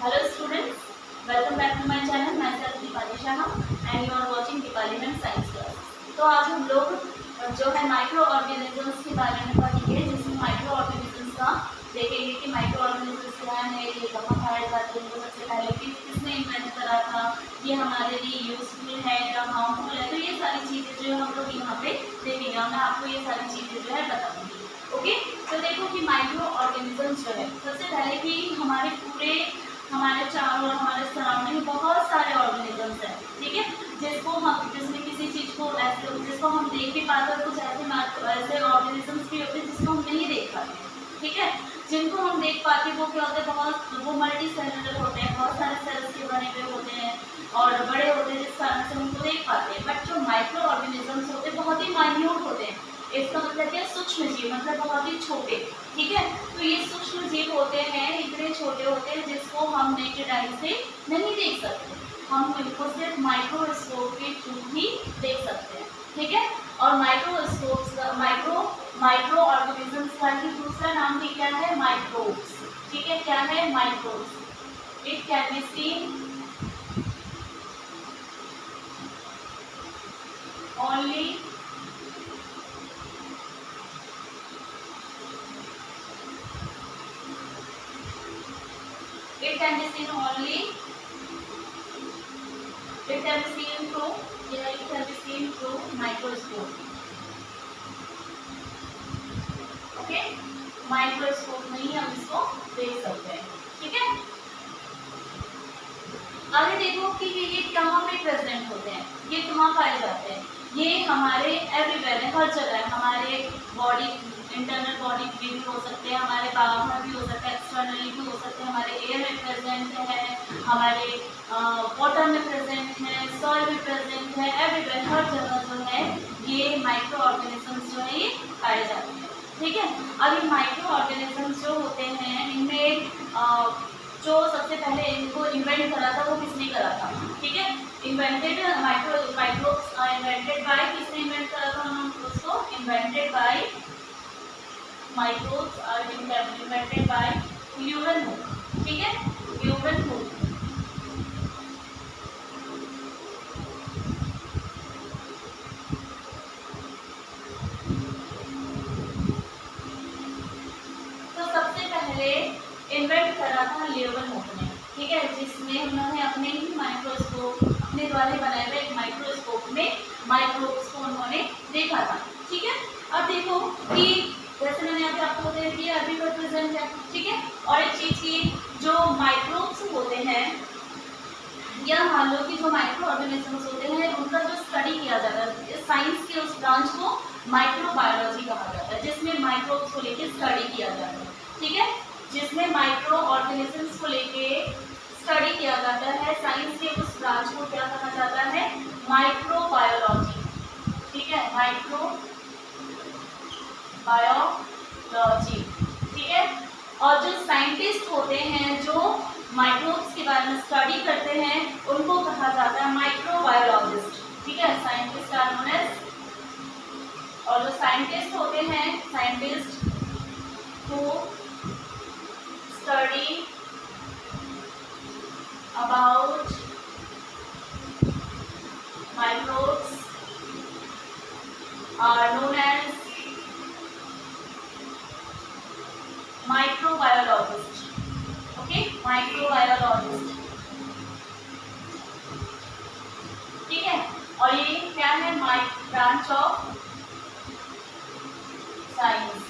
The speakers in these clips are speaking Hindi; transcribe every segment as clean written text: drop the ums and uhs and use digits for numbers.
Hello students, welcome back to my channel. Myself Deepali Shah and you are watching Deepali ma'am science class. तो आज हम लोग जो है माइक्रो ऑर्गेनिजम्स के बारे में पढ़ेंगे, जिसमें माइक्रो ऑर्गेनिजम्स का देखेंगे कि माइक्रो ऑर्गेनिजम्स क्या है, ये कहाँ पाए जाते हैं, सबसे पहले किसने इन्वेंट करा था, ये हमारे लिए यूजफुल है या हार्मफुल है। तो ये सारी चीज़ें जो हम लोग यहाँ पे देखेंगे और मैं आपको ये सारी चीज़ें जो है बताऊँगी। ओके, तो देखो कि माइक्रो ऑर्गेनिजम्स जो है, सबसे पहले कि हमारे चारों और हमारे सराउंडिंग बहुत सारे ऑर्गेनिजम्स हैं, ठीक है, जिसमें किसी चीज़ को ऐसे जिसको हम देख भी पाते हैं, कुछ ऐसे ऑर्गेनिजम्स भी होते हैं जिसको हम नहीं देख पाते, ठीक है। जिनको हम देख पाते हैं वो क्या होते हैं, वो मल्टी सेलुलर होते हैं, बहुत सारे सेल्स के बने हुए होते हैं और बड़े होते हैं, जिस कारण से उनको देख पाते हैं। बट जो माइक्रो ऑर्गेनिजम्स होते हैं बहुत ही माइन्यूट होते हैं। इसका मतलब क्या, सूक्ष्म जीव, मतलब बहुत ही छोटे, ठीक है। तो ये सूक्ष्म जीव होते हैं, इतने छोटे होते हैं जिसको हम नेकेड आई से नहीं देख सकते, हम इनको सिर्फ माइक्रोस्कोप के थ्रू ही देख सकते हैं, ठीक है। और माइक्रो ऑर्गेनिजम्स का ही दूसरा नाम भी क्या है, माइक्रोब्स, ठीक है। क्या है, microbes. It can be seen only it can be seen through microscope, okay. Microscope में ही हम इसको देख सकते हैं, ठीक है। आगे देखो कि ये कहाँ पे प्रेजेंट होते हैं, ये कहाँ पाए जाते हैं। ये हमारे एवरीवेयर है, हर जगह है। हमारे बॉडी, इंटरनल बॉडी में भी हो सकते हैं, हमारे बाहर भी हो सकते हैं, एक्सटर्नली भी हो सकते हैं, हमारे एयर में प्रेजेंट है, हमारे वाटर में प्रेजेंट है, सॉइल में प्रेजेंट है, एवरीवेयर, हर जगह जो है ये माइक्रो ऑर्गेनिजम्स जो है ये पाए जाते हैं, ठीक है। अब ये माइक्रो ऑर्गेनिजम्स जो होते हैं, इनमें जो सबसे पहले इनको इन्वेंट करा था वो किसने करा था, ठीक है। इन्वेंटेड माइक्रोब्स इन्वेंटेड बाय, किसने इन्वेंट करा था उसको, invented by microbes are invented by Leeuwenhoek, ठीक है, ल्यूवेनहुक। तो सबसे पहले इन्वेंट करा था ल्यूवेनहुक ने, ठीक है, जिसमें उन्होंने अपने ही माइक्रोस्कोप, अपने द्वारा बनाए हुए एक माइक्रोस्कोप में माइक्रोब्स को उन्होंने देखा था, ठीक है। अब देखो कि जैसे मैंने अभी आपको बताया कि अभी पर प्रेजेंट है, ठीक है। और एक चीज की जो माइक्रोब्स होते हैं, या मान लो कि जो माइक्रो ऑर्गेनिजम्स होते हैं उनका जो स्टडी किया जाता है, साइंस के उस ब्रांच को माइक्रोबायोलॉजी कहा जाता है, जिसमें माइक्रोब्स को लेकर स्टडी किया जाता है, ठीक है, जिसमें माइक्रो ऑर्गेनिजम्स को लेके स्टडी किया जाता है। साइंस के उस ब्रांच को क्या कहा जाता है, माइक्रोबायोलॉजी, ठीक है, माइक्रोबायोलॉजी, ठीक है। और जो साइंटिस्ट होते हैं जो माइक्रोब्स के बारे में स्टडी करते हैं उनको कहा जाता है माइक्रोबायोलॉजिस्ट, ठीक है, साइंटिस्ट आर नोन एज। और जो साइंटिस्ट होते हैं, scientist who study about microbes are known as microbiologist, okay, microbiologist, ठीक है। और ये क्या है, ब्रांच ऑफ साइंस,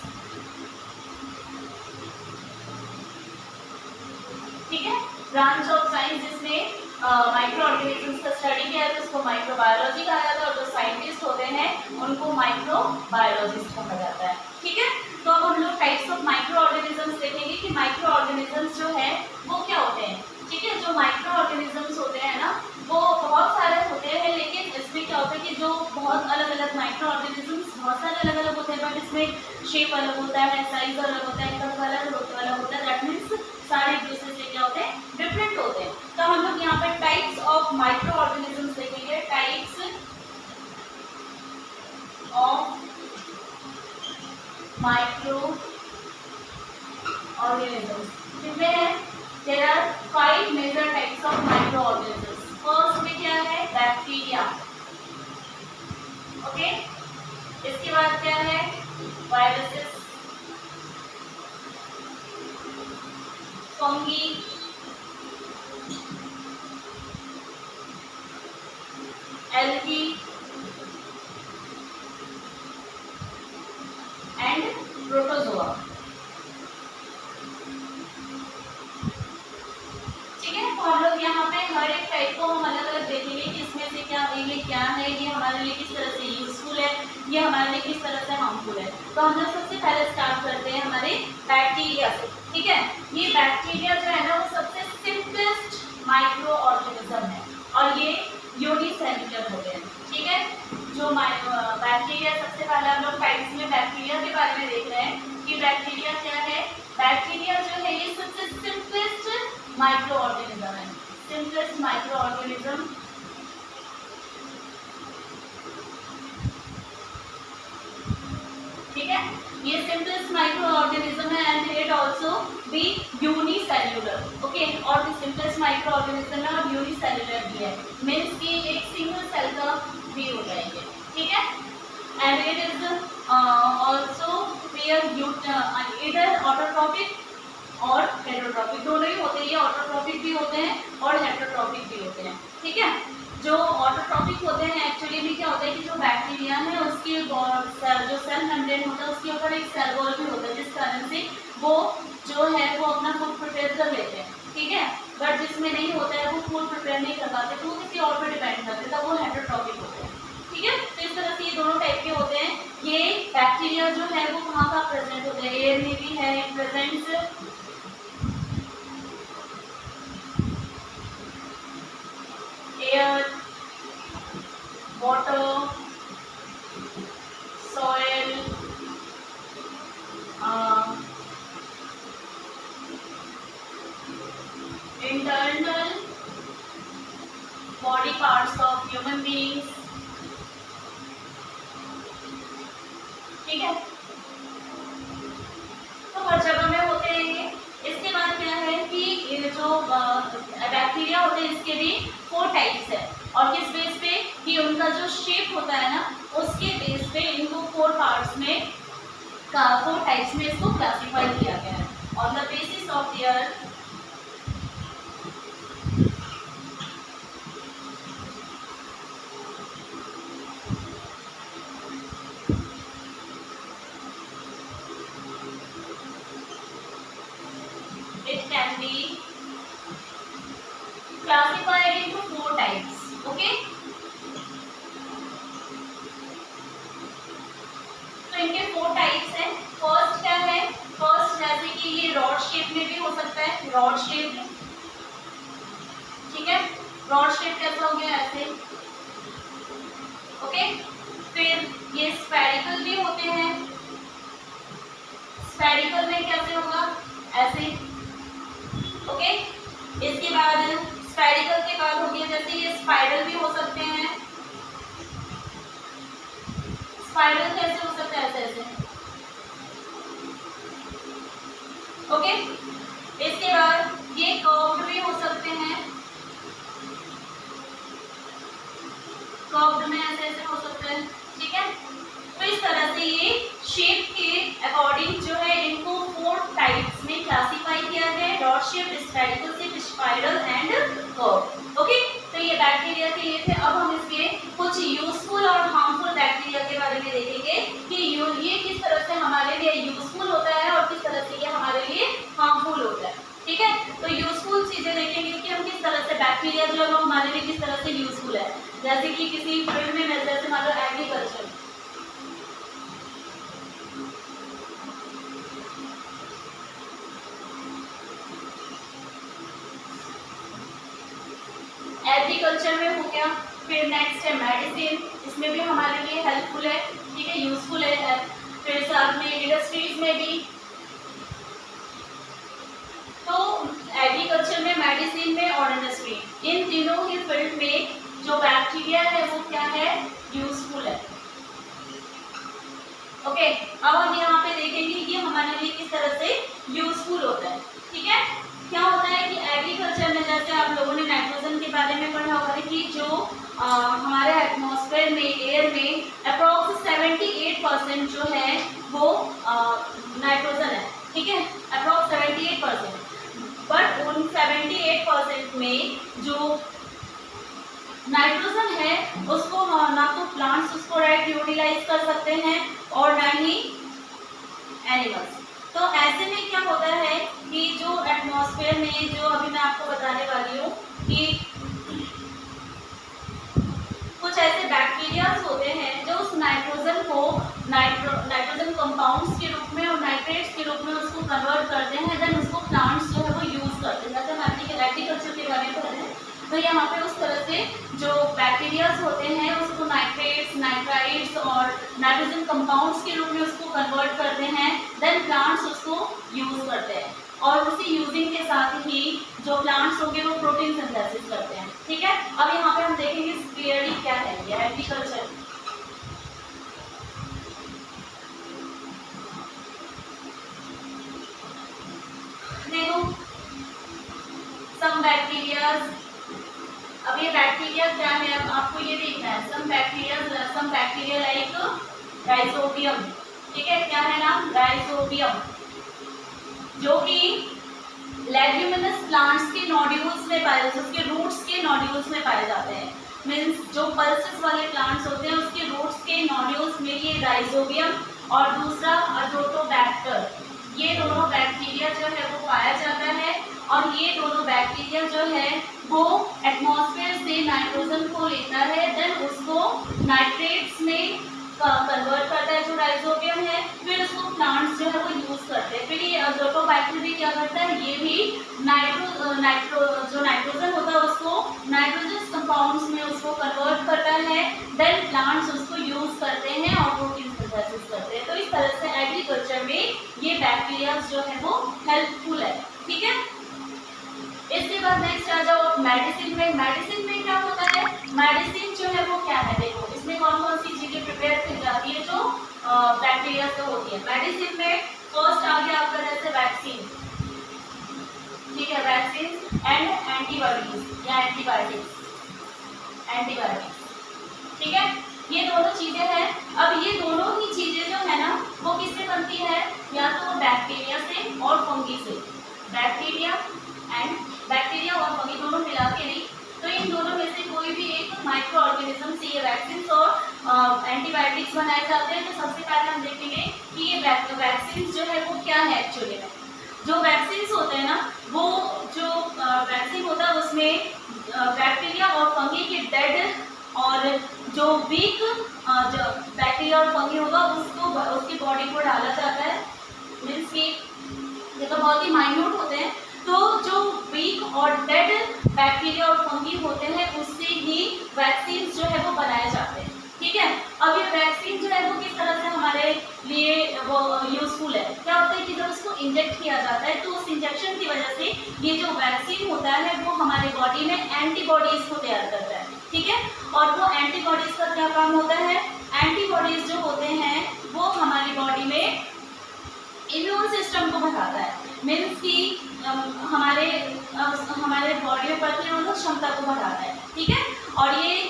ठीक है, ब्रांच ऑफ साइंस जिसमें माइक्रो ऑर्गेनिजम्स का स्टडी किया है, उसको माइक्रोबायोलॉजी कहा जाता है। और जो साइंटिस्ट होते हैं उनको माइक्रोबायोलॉजिस्ट कहा जाता है, ठीक है। तो अब हम लोग टाइप्स ऑफ माइक्रो ऑर्गेनिजम्स देखेंगे कि माइक्रो ऑर्गेनिजम्स जो है वो क्या होते हैं, ठीक है। जो माइक्रो ऑर्गेनिजम्स होते हैं ना, वो बहुत सारे होते हैं, लेकिन इसमें क्या होता है कि जो बहुत अलग अलग माइक्रो ऑर्गेनिजम्स बहुत सारे अलग अलग होते हैं, बट इसमें शेप अलग होता है, साइज अलग होता है, कलर अलग होता है, दैट मीन्स सारे एक दूसरे से क्या होते हैं, डिफरेंट होते हैं। तो हम लोग यहाँ पर टाइप्स ऑफ माइक्रो ऑर्गेनिजम्स देखेंगे, टाइप्स ऑफ माइक्रो ऑर्गेनिजम्स कितने हैं, there are 5 major types of microorganisms. First में क्या है? बैक्टीरिया। ओके, इसके बाद क्या है? Viruses, fungi, algae and protozoa. ठीक है, तो हम लोग यहाँ पे हर एक टाइप को हम अलग अलग देखेंगे कि इसमें से ये क्या है, ये हमारे लिए किस तरह से यूजफुल है, ये हमारे लिए किस तरह से हार्मफुल है। तो हम लोग सबसे पहले स्टार्ट करते हैं हमारे बैक्टीरिया से। ठीक है, ये बैक्टीरिया जो है ना वो सबसे सिंपलेस्ट माइक्रो ऑर्गेनिज्म है और ये यूनिसेल्युलर होते हैं। ठीक है, जो बैक्टीरिया, सबसे पहले हम लोग टाइप्स में बैक्टीरिया के बारे में देख रहे हैं कि बैक्टीरिया क्या है। बैक्टीरिया जो है ये सबसे सिंपलेस्ट माइक्रो ऑर्गेनिज्म है, सिंपलेस्ट माइक्रो ऑर्गेनिज्म। ठीक है, ये सिंपलेस्ट माइक्रो ऑर्गेनिज्म है and it also be unicellular. Okay, और द सिंपलेस्ट माइक्रो ऑर्गेनिज्म है और यूनिसेल्युलर भी है, मींस कि एक सिंगल सेल का भी हो जाएंगे। ठीक है, and it is also pair इधर ऑटोट्रॉपिक और हेटेरोट्रॉपिक दोनों ही होते हैं। ये ऑटोट्रॉपिक भी होते हैं और हेटेरोट्रॉपिक भी होते हैं। ठीक है, जो ऑटोट्रॉपिक होते हैं एक्चुअली में क्या होता है कि जो बैक्टीरिया है उसकी जो सेल मेम्ब्रेन होता है उसके ऊपर एक सेल वॉल भी होता है, जिस कारण से वो जो है वो अपना फूड प्रिपेयर कर लेते हैं। ठीक है, बट जिसमें नहीं होता है वो फूड प्रिपेयर नहीं कर पाते तो वो किसी और पर डिपेंड करते तब वो हेटेरोट्रॉपिक होते हैं। ठीक है, तो इस तरह से ये दोनों टाइप के होते हैं। ये बैक्टीरिया जो है वो कहाँ का प्रेजेंट होते हैं? एयर में भी है present, air, water, soil, internal body parts of human beings. ठीक है, तो हर जगह में होते हैं ये। इसके बाद क्या है कि ये जो बैक्टीरिया होते हैं इसके भी 4 टाइप्स है और किस बेस पे कि उनका जो शेप होता है ना उसके बेस पे इनको 4 पार्ट्स में 4 टाइप्स में इसको क्लासिफाई किया गया है on the basis of their it can be classified into 4 types. Okay, तो इनके 4 टाइप्स हैं। फर्स्ट क्या है? फर्स्ट जैसे कि ये रॉड शेप में भी हो सकता है, रॉड शेप। ठीक है, रॉड शेप कैसा हो गया? ऐसे। ओके, फिर ये स्फेरिकल भी होते हैं। स्फेरिकल में कैसे होगा? ऐसे। ओके, इसके बाद स्फेरिकल के बाद हो गया जैसे ये स्पाइरल भी हो सकते हैं। स्पाइरल कैसे हो सकता है? ऐसे ऐसे। ओके, इसके बाद ये कर्व्ड भी हो सकते हैं, कर्व्ड में ऐसे ऐसे हो सकते हैं। ठीक है, तो इस तरह से ये शेप के अकॉर्डिंग जो है इनको 4 टाइप्स में क्लासिफाई किया गया है, dot shape, spherical shape, spiral and curve. Okay, तो ये बैक्टीरिया के लिए थे। अब हम इसके कुछ यूजफुल और हार्मफुल बैक्टीरिया के बारे में देखेंगे कि ये किस तरह से हमारे लिए यूजफुल होता है और किस तरह से ये हमारे लिए हार्मफुल होता है। ठीक है, तो यूजफुल चीजें देखेंगे कि हम किस तरह से बैक्टीरिया जो है वो हमारे लिए किस तरह से यूजफुल है। जैसे कि किसी फील्ड में जैसे मान लो एग्रीकल्चर, एग्रीकल्चर में हो गया। फिर नेक्स्ट है मेडिसिन, इसमें भी हमारे लिए हेल्पफुल है। ठीक है, यूजफुल है। फिर साथ में इंडस्ट्रीज में भी। तो एग्रीकल्चर में, मेडिसिन में और इंडस्ट्री, इन तीनों ही फील्ड में जो बैक्टीरिया है वो क्या है? यूजफुल है। ओके, अब हम यहाँ पे देखेंगे कि हमारे लिए किस तरह से यूजफुल होता है। ठीक है, क्या होता है कि हमारे एटमॉस्फेयर में, एयर में अप्रॉक्स 78% जो है वो नाइट्रोजन है, ठीक है, अप्रॉक्स 78%। बट उन 78% में जो नाइट्रोजन है उसको ना तो प्लांट्स उसको डायरेक्ट यूटिलाइज कर सकते हैं और ना ही एनिमल्स। तो ऐसे में क्या होता है कि जो एटमॉस्फेयर में, जो अभी मैं आपको बताने वाली हूँ कि कुछ ऐसे बैक्टीरियाज होते हैं जो उस नाइट्रोजन को नाइट्रोजन कंपाउंड्स के रूप में और नाइट्रेट्स के रूप में उसको कन्वर्ट करते हैं, देन उसको प्लांट्स जो है वो यूज करते हैं। जैसे हम एग्रीकल्चर के बारे में पढ़ रहे हैं तो यहाँ पे उस तरह से जो बैक्टीरियाज होते हैं उसको नाइट्रेट्स, नाइट्राइड्स और नाइट्रोजन कंपाउंड्स के रूप में उसको कन्वर्ट करते हैं, देन प्लांट्स उसको यूज करते हैं और उसी यूजिंग के साथ ही जो प्लांट्स होंगे वो प्रोटीन सिंथेसिस करते हैं, ठीक है। अब यहाँ पे हम देखेंगे क्लियरली क्या है ये एग्रीकल्चर। देखो सम बैक्टीरियाज, अब ये बैक्टीरिया क्या है, अब आपको ये देखना है। सम बैक्टीरिया लाइक राइजोबियम, ठीक है, क्या है नाम, राइजोबियम, जो कि लेग्यूमिनस प्लांट्स के नोड्यूल्स में पाए जाते हैं, उसके रूट्स के नोड्यूल्स में पाए जाते हैं। मीन्स जो पल्सेस वाले प्लांट्स होते हैं उसके रूट्स के नोड्यूल्स में ये राइजोबियम और दूसरा अजोटोबैक्टर, ये दोनों बैक्टीरिया जो है वो पाया जाता है। और ये दोनों बैक्टीरिया जो है वो एटमॉस्फेयर से नाइट्रोजन को लेता है, देन उसको नाइट्रेट्स में कन्वर्ट करता है जो राइजोबियम है, फिर उसको प्लांट्स जो है वो यूज करते हैं। फिर ये अजोटोबैक्टर भी क्या करता है, ये भी जो नाइट्रोजन होता है उसको नाइट्रोजन कंपाउंड्स में उसको कन्वर्ट करता है, देन प्लांट्स उसको यूज करते हैं और प्रोटीन सिंथेसिस करते हैं। तो इस तरह से एग्रीकल्चर में ये बैक्टीरिया जो है वो हेल्पफुल है, ठीक है। इसके बाद नेक्स्ट आ जाओ मेडिसिन में। मेडिसिन में क्या होता है, मेडिसिन जो है वो क्या है, देखो इसमें कौन कौन सी चीजें प्रिपेयर की जाती है जो बैक्टीरिया से होती है। मेडिसिन में फर्स्ट आ गया आपका जैसे वैक्सीन, ठीक है, वैक्सीन एंड एंटीबॉडीज या एंटीबायोटिक्स, ठीक है, ये दोनों चीजें हैं। अब ये दोनों ही चीजें जो है ना वो किससे बनती है, या तो बैक्टीरिया से और फंगी से, बैक्टीरिया और फंगी दोनों मिला के नहीं, तो इन दोनों में से कोई भी एक माइक्रो ऑर्गेनिज्म से ये वैक्सीन और एंटीबायोटिक्स बनाए जाते हैं। तो सबसे पहले हम देखेंगे कि ये वैक्सीन जो है वो क्या है एक्चुअली में। जो वैक्सीन होते हैं ना, वो जो वैक्सीन होता है उसमें बैक्टीरिया और फंगी के डेड और जो वीक जो बैक्टीरिया और फंगी होगा उसको उसकी बॉडी को डाला जाता है। मीन्स कि ये तो बहुत ही माइन्यूट होते हैं, तो जो वीक और डेड बैक्टीरिया और फंगी होते हैं उससे ही वैक्सीन जो है वो बनाए जाते हैं, ठीक है। अब ये वैक्सीन जो है वो किस तरह से हमारे लिए वो यूजफुल है, क्या होता है कि जब उसको इंजेक्ट किया जाता है तो उस इंजेक्शन की वजह से ये जो वैक्सीन होता है वो हमारे बॉडी में एंटीबॉडीज को तैयार करता है, ठीक है। और वो एंटीबॉडीज का क्या काम होता है, एंटीबॉडीज जो होते हैं वो हमारी बॉडी में इम्यून सिस्टम को बढ़ाता है। मीन्स कि हमारे बॉडी में प्रतिरोधक क्षमता को बढ़ाता है, ठीक है। और ये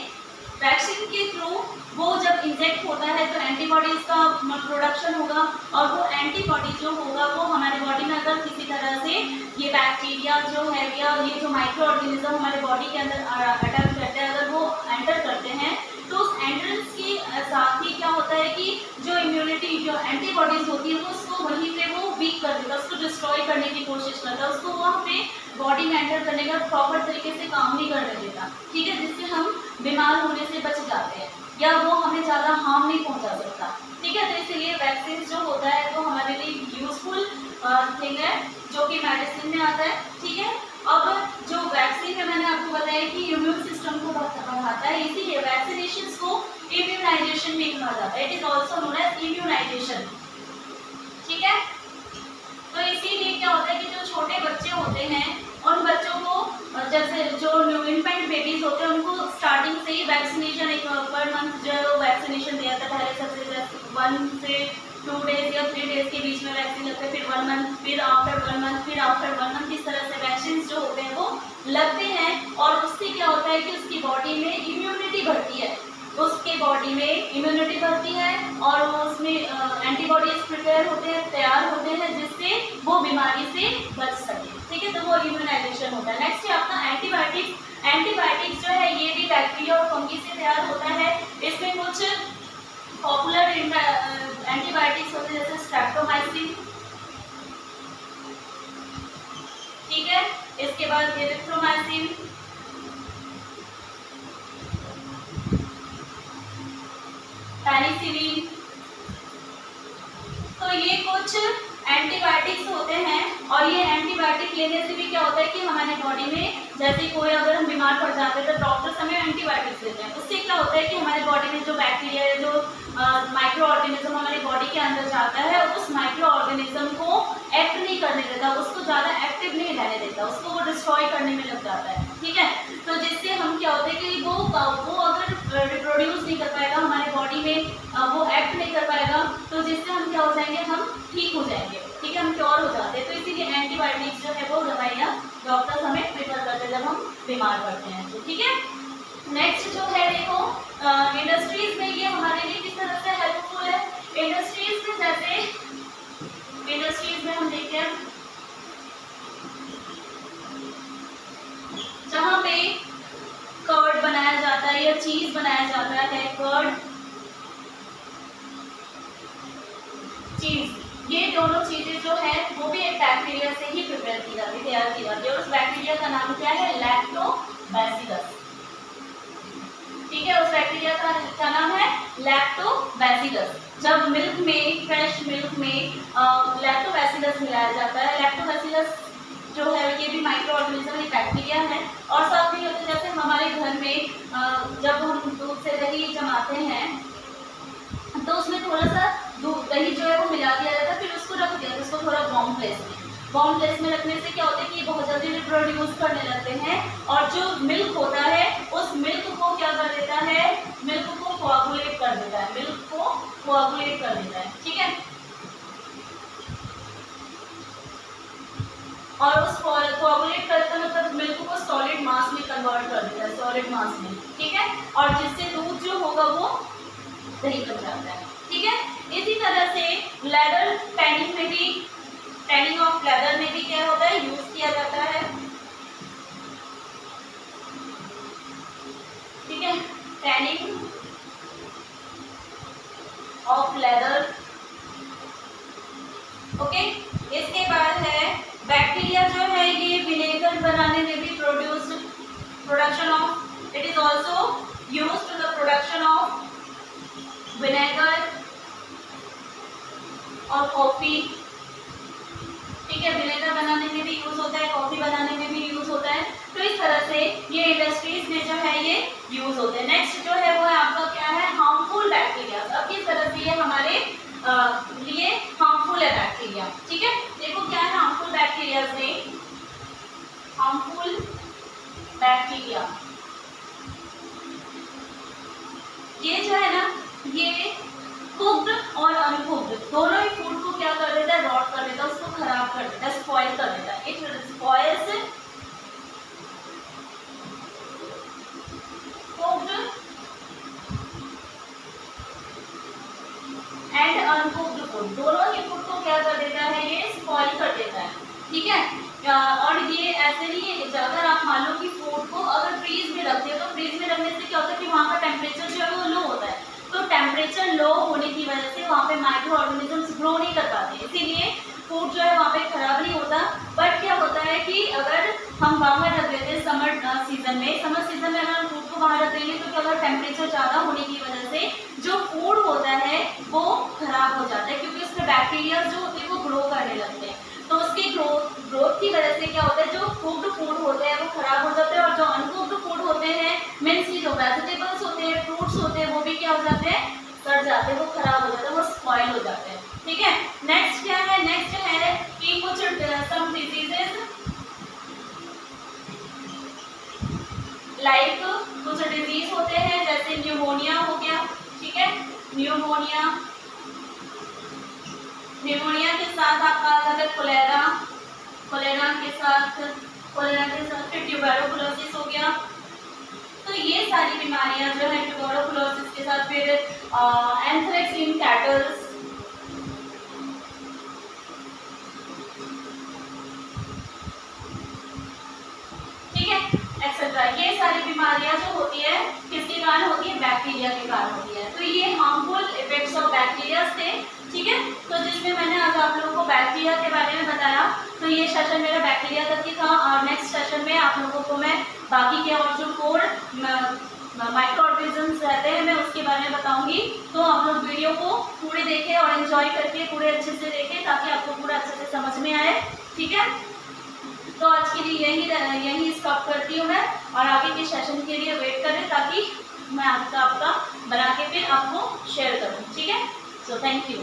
वैक्सीन के थ्रू वो जब इंजेक्ट होता है तो एंटीबॉडीज का प्रोडक्शन होगा, और वो एंटीबॉडी जो होगा वो हमारे बॉडी में अगर किसी तरह से ये बैक्टीरिया जो है या ये जो माइक्रो ऑर्गेनिज्म हमारे बॉडी के अंदर अटैक करते हैं, अगर वो एंटर करते हैं तो उस एंट्रेंस के साथ ही क्या होता है कि जो इम्यूनिटी जो एंटीबॉडीज होती है वो उसको वहीं पे वो वीक कर देता है, उसको डिस्ट्रॉय करने की कोशिश करता है, उसको वहाँ पे बॉडी में एंटर करने का प्रॉपर तरीके से काम नहीं करने देता, ठीक है, जिससे हम बीमार होने से बच जाते हैं या वो हमें ज़्यादा हार्म नहीं पहुँचा सकता, ठीक है। तो इसलिए वैक्सीन जो होता है वो हमारे लिए यूजफुल थिंग है जो कि मेडिसिन में आता है, ठीक है। अब जो वैक्सीन है मैंने आपको बताया कि इम्यून सिस्टम को बढ़ाता है, इसीलिए वैक्सीनेशन को इम्यूनाइजेशन भी कहा जाता है। It is also known as immunization, ठीक है। तो इसीलिए क्या होता है कि जो छोटे बच्चे होते हैं उन बच्चों को, जैसे जो न्यू इन्फेंट बेबीज होते हैं उनको स्टार्टिंग से ही वैक्सीनेशन एक पर मंथ जो वैक्सीनेशन दिया जाता है। पहले सबसे 1 से 2 डेज या 3 डेज के बीच में वैक्सीन लगता है, फिर 1 मंथ, फिर आफ्टर 1 मंथ, फिर आफ्टर 1 मंथ, इस तरह से वैक्सीन जो होते हैं वो लगते हैं। और उससे क्या होता है कि उसकी बॉडी में इम्यूनिटी बढ़ती है, उसके बॉडी में इम्यूनिटी बढ़ती है और उसमें एंटीबॉडीज प्रिपेयर होते हैं, तैयार होते हैं, जिससे वो बीमारी से बच सके। ठीक है, तो वो इम्यूनाइजेशन होता है। नेक्स्ट है आपका एंटीबायोटिक्स। एंटीबायोटिक्स जो है ये भी बैक्टीरिया और फंगी से तैयार होता है। इसमें कुछ पॉपुलर एंटीबायोटिक्स होते हैं, जैसे स्ट्रेप्टोमाइसिन, ठीक है, इसके बाद एरिथ्रोमाइसिन, पेनिसिलिन। तो ये कुछ एंटीबायोटिक्स होते हैं और ये एंटीबायोटिक लेने से भी क्या होता है कि हमारे बॉडी में, जैसे कोई अगर हम बीमार पड़ जाते हैं तो डॉक्टर्स हमें एंटीबायोटिक्स देते हैं। उससे क्या होता है कि हमारे बॉडी में जो बैक्टीरिया है, जो माइक्रो ऑर्गेनिज्म हमारी बॉडी के अंदर जाता है, उस माइक्रो ऑर्गेनिज्म को एक्ट नहीं करने देता, उसको ज़्यादा एक्टिव नहीं रहने देता, उसको वो डिस्ट्रॉय करने में लग जाता है। ठीक है, तो जिससे हम क्या होता है कि वो अगर रिप्रोड्यूस नहीं कर पाएगा हमारे बॉडी में, वो एक्ट नहीं कर पाएगा, तो जिससे हम क्या हो जाएंगे, हम ठीक हो जाएंगे। ठीक है, हम क्योर हो जाते हैं। तो इसीलिए एंटीबायोटिक्स जो है वो दवाइयाँ डॉक्टर्स हमें प्रेफर करते हैं जब हम बीमार पड़ते हैं। तो ठीक है, नेक्स्ट जो है देखो, इंडस्ट्रीज में ये हमारे लिए किस तरह से हेल्पफुल है। इंडस्ट्रीज में जैसे इंडस्ट्रीज में हम देखते हैं जहाँ पे कर्ड बनाया जाता है या चीज बनाया जाता है, कर्ड, चीज, ये दोनों चीजें जो है वो भी एक बैक्टीरिया से ही प्रिपेयर की जाती है, तैयार की जाती है। और उस बैक्टीरिया का नाम क्या है, लैक्टोबैसिलस। ठीक है, उस बैक्टीरिया का नाम है लैक्टोबैसिलस। जब मिल्क में, फ्रेश मिल्क में लैक्टोबैसिलस मिलाया जाता है, लैक्टोबैसिलस जो है ये भी माइक्रो ऑर्गेनिज्म, एक बैक्टीरिया है। और साथ में जैसे हमारे घर में जब हम दूध से दही जमाते हैं तो उसमें थोड़ा सा दूध, दही जो है वो मिला दिया जाता है, फिर उसको रख दिया, उसको थोड़ा वार्म प्लेस में रखने से क्या होता है कि ये बहुत जल्दी रिप्रोड्यूस करने लगते हैं। और जो मिल्क होता है उस मिल्क को क्या कर देता है, मिल्क को कोआगुलेट कर देता है, मिल्क को कोआगुलेट कर देता है। ठीक है, और उस कोआगुलेट करता है मतलब मिल्क को सॉलिड मास में कन्वर्ट कर देता है, सॉलिड मास में। ठीक है, और जिससे दूध जो होगा वो दही बन जाता है। ठीक है, इसी तरह से लेदर टैनिंग में भी, टैनिंग ऑफ लेदर में भी क्या होता है, यूज किया जाता है। ठीक है, टैनिंग ऑफ लेदर। ओके, इसके बाद है बैक्टीरिया जो है ये विनेगर बनाने में भी production of, it is also used to the production of vinegar और कॉफी। ठीक है, विनेगर बनाने में भी यूज होता है, कॉफी बनाने में भी यूज होता है। तो इस तरह से ये इंडस्ट्रीज में जो है ये यूज होते हैं। नेक्स्ट जो है वो है आपका क्या है, हार्मफुल बैक्टीरिया। अब किस तरह से ये हमारे लिए हार्मफुल है बैक्टीरिया। ठीक है, देखो क्या है हार्मफुल बैक्टीरिया में, हार्मफुल बैक्टीरिया ये जो है ना, ये कुक्ड और अनकुक्ड दोनों ही फूड को क्या कर देता है, रॉट कर देता है, उसको खराब कर देता है, स्पॉइल कर देता है। It spoils cooked and uncooked food, दोनों ही फूड को क्या कर देता है, ये स्पॉइल कर देता है। ठीक है, और ये ऐसे नहीं, अगर आप मान लो कि फूड को अगर फ्रीज में रखते हो तो फ्रीज में रखने से क्या होता है कि वहाँ का टेम्परेचर जो है वो लो होता है। तो टेम्परेचर लो होने की वजह से वहाँ पे माइक्रो ऑर्गेनिजम्स ग्रो नहीं कर पाते, इसीलिए फूड जो है वहाँ पे खराब नहीं होता। बट क्या होता है कि अगर हम बाहर रख देते हैं समर सीजन में अगर हम फूड को बाहर रख देंगे तो अगर टेम्परेचर ज़्यादा होने की वजह से जो फूड होता है वो खराब हो जाता है, क्योंकि उसमें बैक्टीरिया जो होते हैं वो ग्रो करने लगते हैं। तो उसकी ग्रोथ की वजह से क्या होता है, जो कुक्ड फूड होते हैं वो खराब हो जाते हैं, और जो अनकुक्ड फूड होते हैं, मीन्स की जो वेजिटेबल्स होते हैं, फ्रूट्स होते हैं, वो भी क्या हो जाते हैं, सड़ जाते हैं, वो खराब हो जाते हैं, वो स्पॉइल हो जाते हैं। ठीक है, नेक्स्ट क्या है, नेक्स्ट है कि कुछ सम डिजीजेस लाइक कुछ डिजीज होते हैं, जैसे न्यूमोनिया हो गया। ठीक है, न्यूमोनिया निमोनिया के साथ आपका आ जाता है कोलेरा, कोलेरा के साथ फिर ट्यूबरकुलोसिस हो गया। तो ये सारी बीमारियां जो है ट्यूबरकुलोसिस के साथ, फिर एंथ्रेक्स इन कैटल्स, ठीक है, एक्सेट्रा। ये सारी बीमारियां जो होती है किसके कारण होती है? बैक्टीरिया के कारण होती है। तो ये हार्मफुल इफेक्ट्स ऑफ बैक्टीरिया थे, ठीक है। तो जिसमें मैंने आज आप लोगों को बैक्टीरिया के बारे में बताया। तो ये सेशन मेरा बैक्टीरिया तक ही था, और नेक्स्ट सेशन में आप लोगों को मैं बाकी के और जो 4 माइक्रो ऑर्गेनिजम्स रहते हैं मैं उसके बारे में बताऊंगी। तो आप लोग वीडियो को पूरे देखें और एंजॉय करके पूरे अच्छे से देखें, ताकि आपको पूरा अच्छे से समझ में आए, ठीक है। तो आज के लिए यही स्टॉप करती हूँ मैं, और आगे के सेशन के लिए वेट करें, ताकि मैं आपका बना के फिर आपको शेयर करूँ, ठीक है। So thank you.